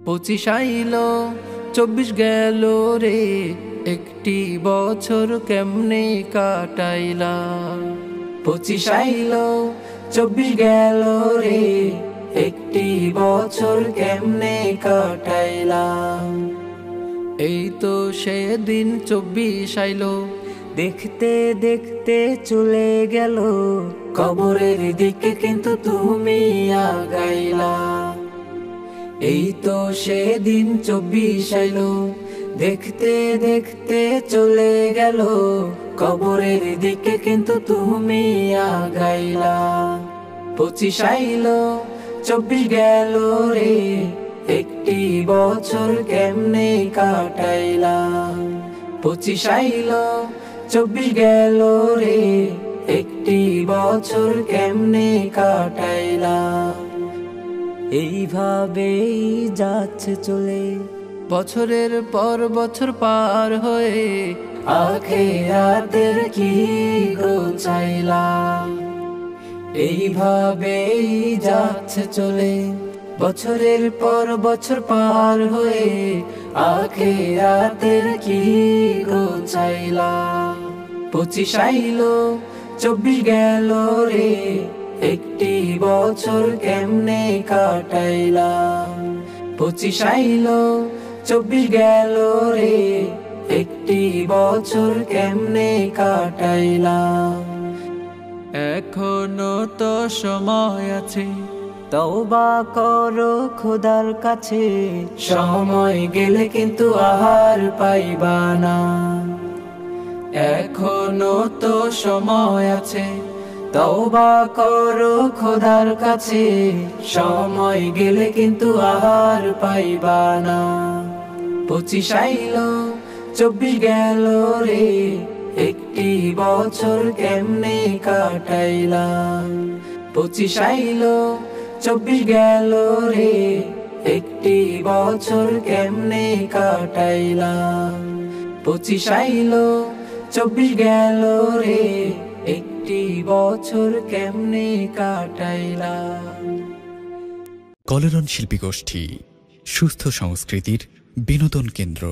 25 আইলো 24 গেল রে, একটি বছর কেমনে কাটাইলা। 25 আইলো 24 গেল রে, একটি বছর কেমনে কাটাইলা। এই তো সেদিন 24 আইলো, দেখতে দেখতে চলে গেল, কবরের দিকে কিন্তু তুমি আগাইলা। এই তো সেদিন 24 আইলো, দেখতে দেখতে চলে গেল, কবরের দিকে কিন্তু তুমি আগাইলা। 25 আইলো 24 গেল রে, একটি বছর কেমনে কাটাইলা। 25 আইলো 24 গেল রে, একটি বছর কেমনে কাটাইলা। এইভাবেই যাচ্ছে চলে, বছরের পর বছর পার হয়ে, আখিরাতের কি গো চাইলা। এইভাবেই যাচ্ছে চলে, বছরের পর বছর পার হয়ে, আখিরাতের কি গো চাইলা। 25 আইলো 24 গেল রে, একটি বছর কেমনে কাটাইলা। 25 আইলো 24 গেল রে, একটি বছর কেমনে কাটাইলা। এখনো তো সময় আছে, তওবা করো খোদার কাছে, সময় গেলে কিন্তু আহার পাইবা না। এখনো তো সময় আছে, তওবা করো খোদার কাছে, সময় গেলে কিন্তু আহার পাইবা না। 25 আইলো 24 গেল রে, একটি বছর কেমনে কাটাইলা। 25 আইলো 24 গেল রে, একটি বছর কেমনে কাটাইলা। 25 আইলো 24 গেল রে, একটি বছর কেমনে কাটাইলা। কলরন শিল্পী গোষ্ঠী, সুস্থ সংস্কৃতির বিনোদন কেন্দ্র।